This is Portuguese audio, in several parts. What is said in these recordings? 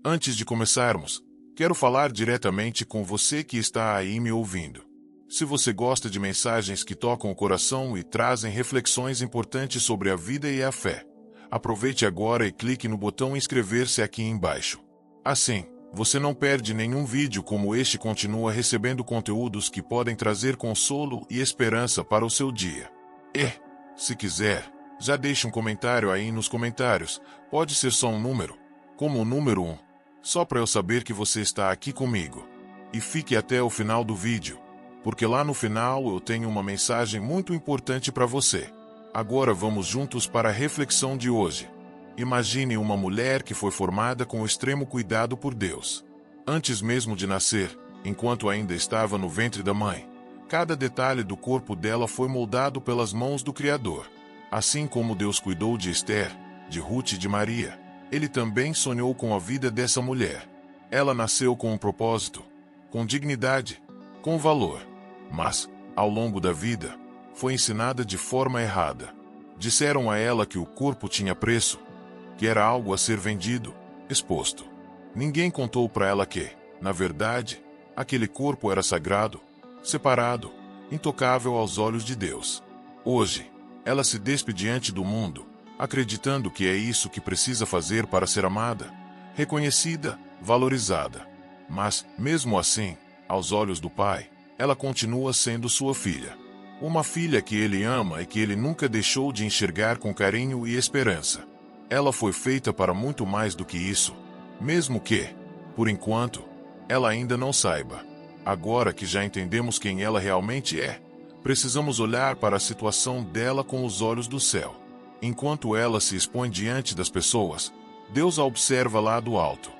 Antes de começarmos, quero falar diretamente com você que está aí me ouvindo. Se você gosta de mensagens que tocam o coração e trazem reflexões importantes sobre a vida e a fé, aproveite agora e clique no botão inscrever-se aqui embaixo. Assim, você não perde nenhum vídeo como este e continua recebendo conteúdos que podem trazer consolo e esperança para o seu dia. E, se quiser, já deixe um comentário aí nos comentários, pode ser só um número, como o número 1, só para eu saber que você está aqui comigo. E fique até o final do vídeo, porque lá no final eu tenho uma mensagem muito importante para você. Agora vamos juntos para a reflexão de hoje. Imagine uma mulher que foi formada com extremo cuidado por Deus. Antes mesmo de nascer, enquanto ainda estava no ventre da mãe, cada detalhe do corpo dela foi moldado pelas mãos do Criador. Assim como Deus cuidou de Esther, de Ruth e de Maria, Ele também sonhou com a vida dessa mulher. Ela nasceu com um propósito, com dignidade, com valor. Mas, ao longo da vida, foi ensinada de forma errada. Disseram a ela que o corpo tinha preço, que era algo a ser vendido, exposto. Ninguém contou para ela que, na verdade, aquele corpo era sagrado, separado, intocável aos olhos de Deus. Hoje, ela se despe diante do mundo, acreditando que é isso que precisa fazer para ser amada, reconhecida, valorizada. Mas, mesmo assim, aos olhos do Pai, ela continua sendo sua filha. Uma filha que ele ama e que ele nunca deixou de enxergar com carinho e esperança. Ela foi feita para muito mais do que isso, mesmo que, por enquanto, ela ainda não saiba. Agora que já entendemos quem ela realmente é, precisamos olhar para a situação dela com os olhos do céu. Enquanto ela se expõe diante das pessoas, Deus a observa lá do alto.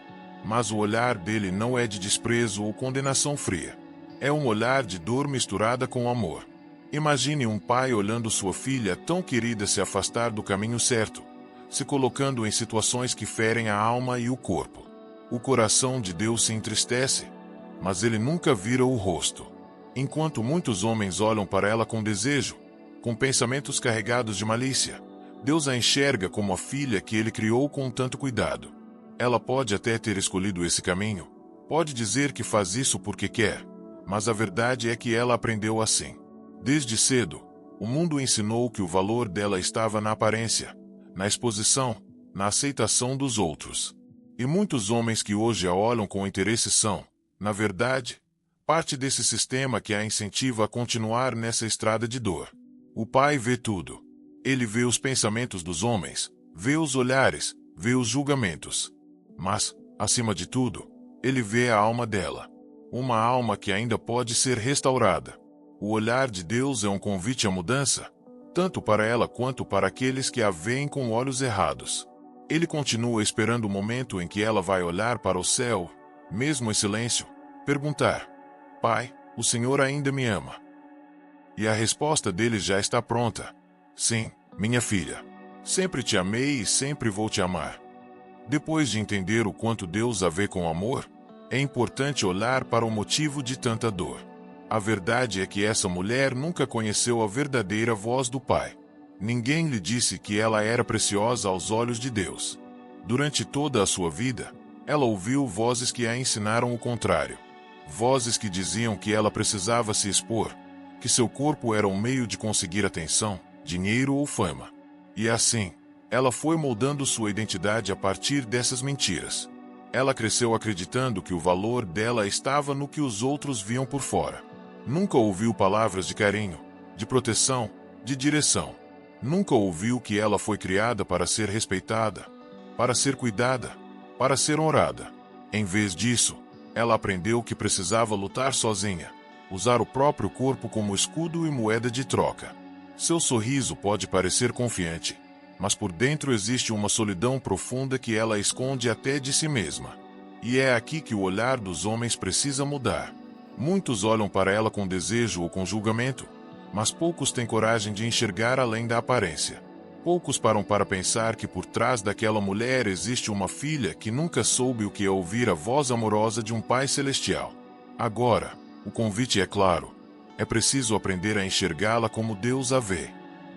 Mas o olhar dele não é de desprezo ou condenação fria. É um olhar de dor misturada com amor. Imagine um pai olhando sua filha tão querida se afastar do caminho certo, se colocando em situações que ferem a alma e o corpo. O coração de Deus se entristece, mas ele nunca vira o rosto. Enquanto muitos homens olham para ela com desejo, com pensamentos carregados de malícia, Deus a enxerga como a filha que ele criou com tanto cuidado. Ela pode até ter escolhido esse caminho, pode dizer que faz isso porque quer, mas a verdade é que ela aprendeu assim. Desde cedo, o mundo ensinou que o valor dela estava na aparência, na exposição, na aceitação dos outros. E muitos homens que hoje a olham com interesse são, na verdade, parte desse sistema que a incentiva a continuar nessa estrada de dor. O Pai vê tudo. Ele vê os pensamentos dos homens, vê os olhares, vê os julgamentos. Mas, acima de tudo, ele vê a alma dela. Uma alma que ainda pode ser restaurada. O olhar de Deus é um convite à mudança, tanto para ela quanto para aqueles que a veem com olhos errados. Ele continua esperando o momento em que ela vai olhar para o céu, mesmo em silêncio, perguntar: Pai, o Senhor ainda me ama? E a resposta dele já está pronta: Sim, minha filha. Sempre te amei e sempre vou te amar. Depois de entender o quanto Deus a vê com amor, é importante olhar para o motivo de tanta dor. A verdade é que essa mulher nunca conheceu a verdadeira voz do Pai. Ninguém lhe disse que ela era preciosa aos olhos de Deus. Durante toda a sua vida, ela ouviu vozes que a ensinaram o contrário. Vozes que diziam que ela precisava se expor, que seu corpo era um meio de conseguir atenção, dinheiro ou fama. E assim, ela foi moldando sua identidade a partir dessas mentiras. Ela cresceu acreditando que o valor dela estava no que os outros viam por fora. Nunca ouviu palavras de carinho, de proteção, de direção. Nunca ouviu que ela foi criada para ser respeitada, para ser cuidada, para ser honrada. Em vez disso, ela aprendeu que precisava lutar sozinha, usar o próprio corpo como escudo e moeda de troca. Seu sorriso pode parecer confiante, mas por dentro existe uma solidão profunda que ela esconde até de si mesma. E é aqui que o olhar dos homens precisa mudar. Muitos olham para ela com desejo ou com julgamento, mas poucos têm coragem de enxergar além da aparência. Poucos param para pensar que por trás daquela mulher existe uma filha que nunca soube o que é ouvir a voz amorosa de um Pai Celestial. Agora, o convite é claro. É preciso aprender a enxergá-la como Deus a vê.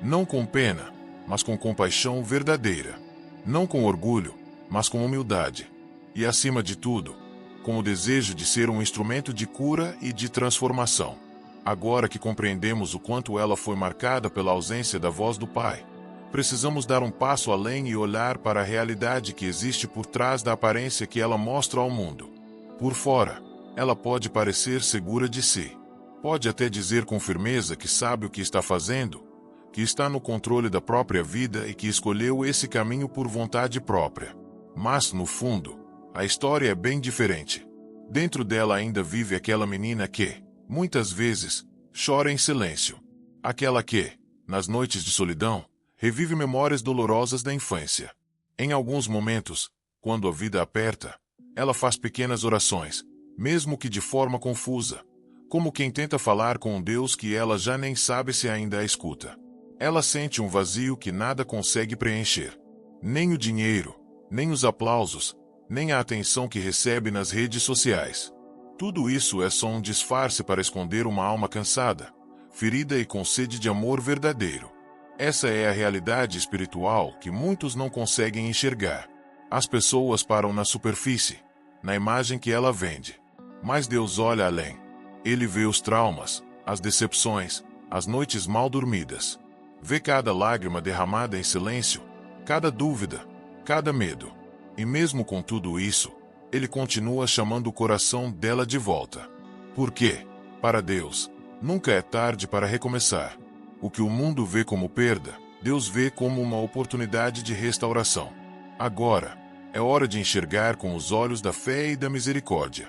Não com pena, mas com compaixão verdadeira. Não com orgulho, mas com humildade. E acima de tudo, com o desejo de ser um instrumento de cura e de transformação. Agora que compreendemos o quanto ela foi marcada pela ausência da voz do Pai, precisamos dar um passo além e olhar para a realidade que existe por trás da aparência que ela mostra ao mundo. Por fora, ela pode parecer segura de si. Pode até dizer com firmeza que sabe o que está fazendo, que está no controle da própria vida e que escolheu esse caminho por vontade própria. Mas, no fundo, a história é bem diferente. Dentro dela ainda vive aquela menina que, muitas vezes, chora em silêncio. Aquela que, nas noites de solidão, revive memórias dolorosas da infância. Em alguns momentos, quando a vida aperta, ela faz pequenas orações, mesmo que de forma confusa, como quem tenta falar com um Deus que ela já nem sabe se ainda a escuta. Ela sente um vazio que nada consegue preencher. Nem o dinheiro, nem os aplausos, nem a atenção que recebe nas redes sociais. Tudo isso é só um disfarce para esconder uma alma cansada, ferida e com sede de amor verdadeiro. Essa é a realidade espiritual que muitos não conseguem enxergar. As pessoas param na superfície, na imagem que ela vende. Mas Deus olha além. Ele vê os traumas, as decepções, as noites mal dormidas. Vê cada lágrima derramada em silêncio, cada dúvida, cada medo. E mesmo com tudo isso, Ele continua chamando o coração dela de volta. Porque, para Deus, nunca é tarde para recomeçar. O que o mundo vê como perda, Deus vê como uma oportunidade de restauração. Agora, é hora de enxergar com os olhos da fé e da misericórdia.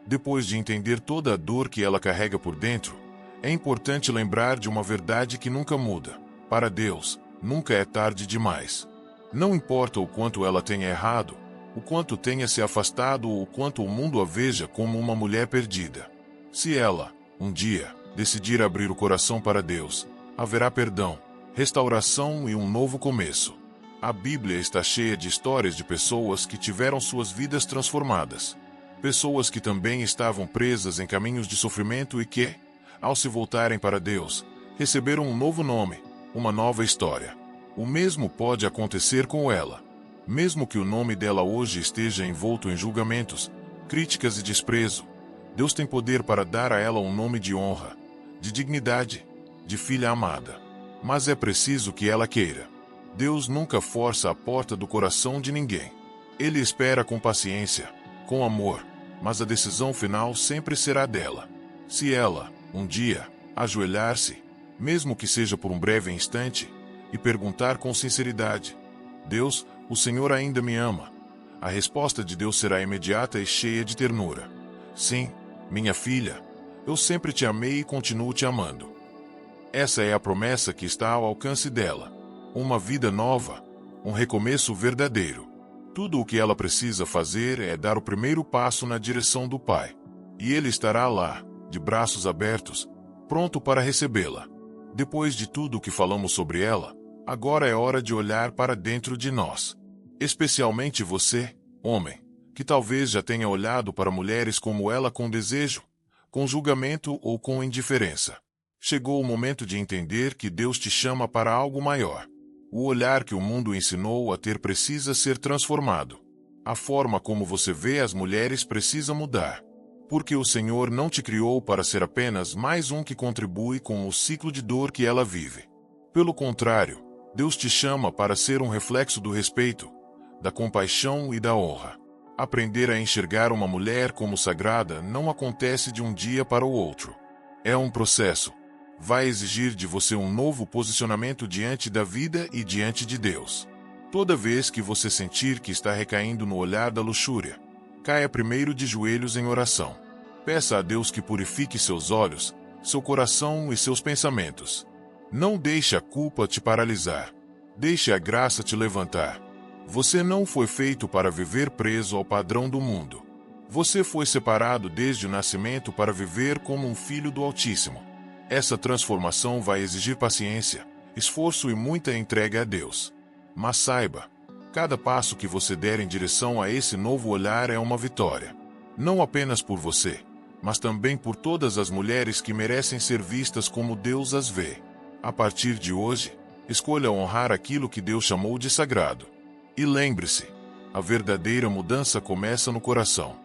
Depois de entender toda a dor que ela carrega por dentro, é importante lembrar de uma verdade que nunca muda. Para Deus, nunca é tarde demais. Não importa o quanto ela tenha errado, o quanto tenha se afastado ou o quanto o mundo a veja como uma mulher perdida. Se ela, um dia, decidir abrir o coração para Deus, haverá perdão, restauração e um novo começo. A Bíblia está cheia de histórias de pessoas que tiveram suas vidas transformadas. Pessoas que também estavam presas em caminhos de sofrimento e que, ao se voltarem para Deus, receberam um novo nome, uma nova história. O mesmo pode acontecer com ela. Mesmo que o nome dela hoje esteja envolto em julgamentos, críticas e desprezo, Deus tem poder para dar a ela um nome de honra, de dignidade, de filha amada. Mas é preciso que ela queira. Deus nunca força a porta do coração de ninguém. Ele espera com paciência, com amor, mas a decisão final sempre será dela. Se ela, um dia, ajoelhar-se, mesmo que seja por um breve instante, e perguntar com sinceridade: Deus, o Senhor ainda me ama? A resposta de Deus será imediata e cheia de ternura. Sim, minha filha, eu sempre te amei e continuo te amando. Essa é a promessa que está ao alcance dela. Uma vida nova, um recomeço verdadeiro. Tudo o que ela precisa fazer é dar o primeiro passo na direção do Pai. E Ele estará lá, de braços abertos, pronto para recebê-la. Depois de tudo o que falamos sobre ela, agora é hora de olhar para dentro de nós. Especialmente você, homem, que talvez já tenha olhado para mulheres como ela com desejo, com julgamento ou com indiferença. Chegou o momento de entender que Deus te chama para algo maior. O olhar que o mundo ensinou a ter precisa ser transformado. A forma como você vê as mulheres precisa mudar. Porque o Senhor não te criou para ser apenas mais um que contribui com o ciclo de dor que ela vive. Pelo contrário, Deus te chama para ser um reflexo do respeito, da compaixão e da honra. Aprender a enxergar uma mulher como sagrada não acontece de um dia para o outro. É um processo. Vai exigir de você um novo posicionamento diante da vida e diante de Deus. Toda vez que você sentir que está recaindo no olhar da luxúria, caia primeiro de joelhos em oração. Peça a Deus que purifique seus olhos, seu coração e seus pensamentos. Não deixe a culpa te paralisar. Deixe a graça te levantar. Você não foi feito para viver preso ao padrão do mundo. Você foi separado desde o nascimento para viver como um filho do Altíssimo. Essa transformação vai exigir paciência, esforço e muita entrega a Deus. Mas saiba, cada passo que você der em direção a esse novo olhar é uma vitória. Não apenas por você, mas também por todas as mulheres que merecem ser vistas como Deus as vê. A partir de hoje, escolha honrar aquilo que Deus chamou de sagrado. E lembre-se, A verdadeira mudança começa no coração.